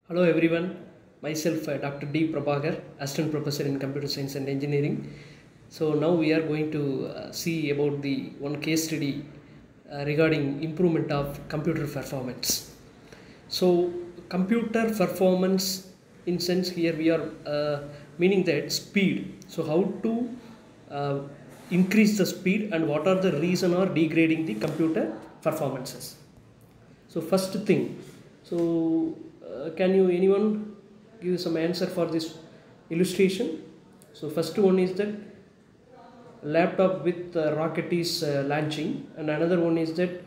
Hello everyone, myself Dr. D. Prabhakar, Assistant Professor in Computer Science and Engineering. So now we are going to see about the one case study regarding improvement of computer performance. So computer performance, in sense here we are meaning that speed. So how to increase the speed and what are the reason or degrading the computer performances. So first thing, can you anyone give some answer for this illustration? So first one is that laptop with rocket is launching, and another one is that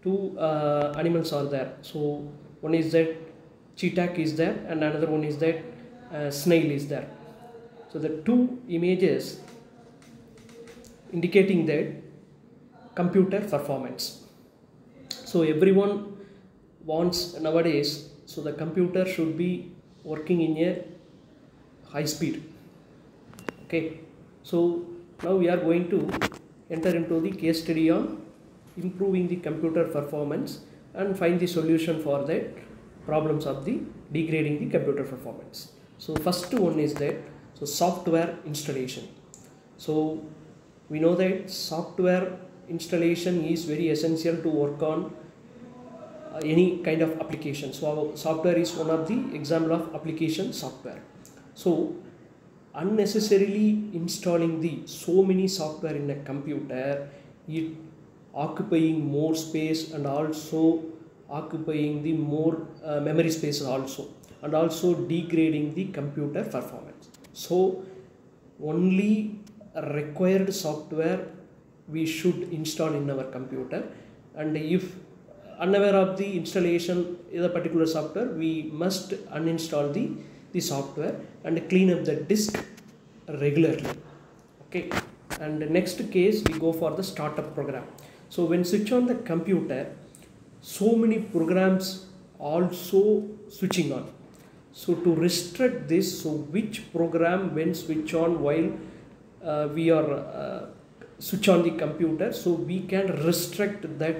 two animals are there. So one is that cheetah is there, and another one is that snail is there. So the two images indicating that computer performance. So everyone wants nowadays, so the computer should be working in a high speed. Okay, so now we are going to enter into the case study on improving the computer performance and find the solution for that problems of the degrading the computer performance. So first one is that software installation. So we know that software installation is very essential to work on any kind of application. So software is one of the example of application software. So unnecessarily installing the so many software in a computer, it occupying more space and also occupying the more memory space also, and also degrading the computer performance. So only required software we should install in our computer, and if unaware of the installation in a particular software, we must uninstall the software and clean up the disk regularly. Okay, and the next case we go for the startup program. So when switch on the computer, so many programs also switching on. So to restrict this, so which program when switch on while we are switch on the computer, so we can restrict that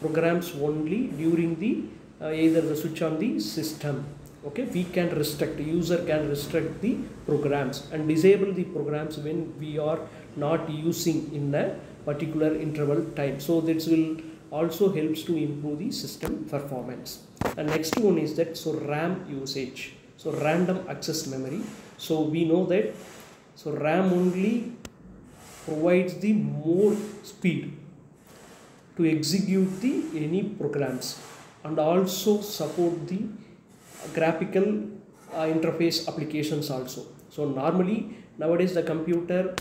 programs only during the either the switch on the system. Okay, we can restrict, user can restrict the programs and disable the programs when we are not using in a particular interval time. So this will also helps to improve the system performance. And next one is that RAM usage, so random access memory. So we know that RAM only provides the more speed to execute the any programs and also support the graphical interface applications also. So normally nowadays the computer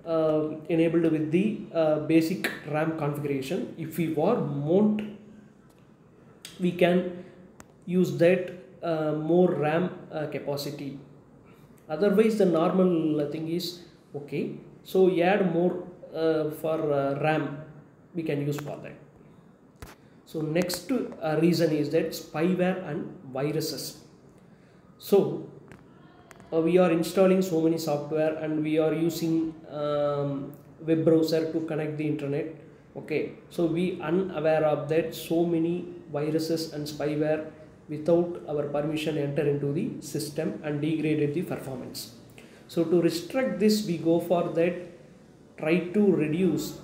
enabled with the basic RAM configuration. If we want, we can use that more RAM capacity. Otherwise the normal thing is okay. So add more for RAM we can use for that. So next reason is that spyware and viruses. So we are installing so many software and we are using web browser to connect the internet. Okay, so we unaware of that so many viruses and spyware without our permission enter into the system and degraded the performance. So to restrict this, we go for that, try to reduce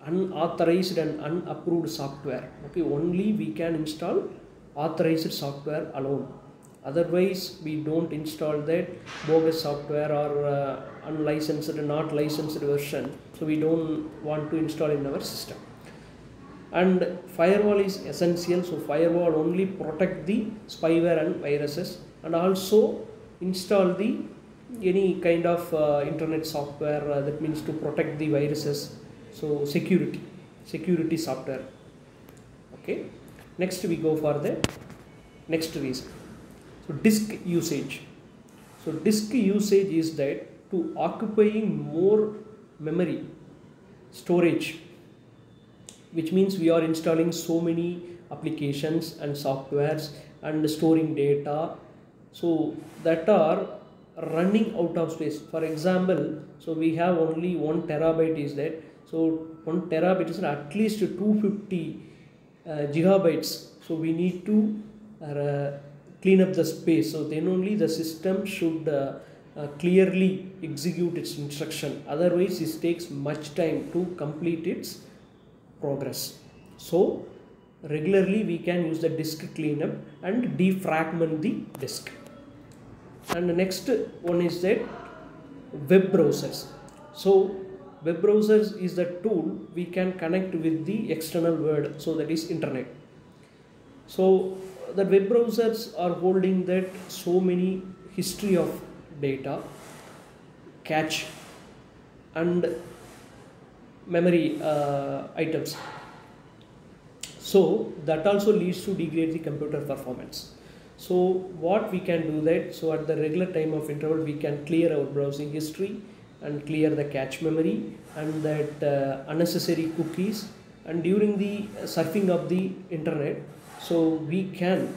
unauthorized and unapproved software. Okay, only we can install authorized software alone. Otherwise we don't install that bogus software or unlicensed, not licensed version. So we don't want to install in our system. And firewall is essential. So firewall only protect the spyware and viruses, and also install the any kind of internet software that means to protect the viruses. So security software. Okay, next we go for the next reason. So disk usage. So disk usage is that to occupying more memory storage, which means we are installing so many applications and softwares and storing data, so that are running out of space. For example, so we have only 1 terabyte is that. So 1 terabyte is at least 250 gigabytes. So we need to clean up the space. So then only the system should clearly execute its instruction. Otherwise, it takes much time to complete its progress. So regularly we can use the disk cleanup and defragment the disk. And the next one is that web browsers. So web browsers is the tool we can connect with the external world, so that is internet. So the web browsers are holding that so many history of data, cache and memory items. So that also leads to degrade the computer performance. So what we can do that, so at the regular time of interval we can clear our browsing history and clear the cache memory and that unnecessary cookies, and during the surfing of the internet, so we can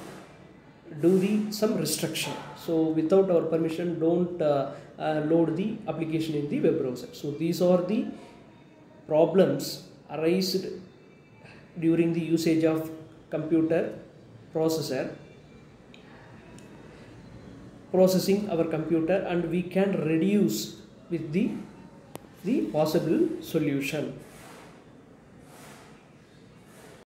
do the some restriction. So without our permission, don't load the application in the web browser. So these are the problems arised during the usage of computer processor processing our computer, and we can reduce with the possible solution.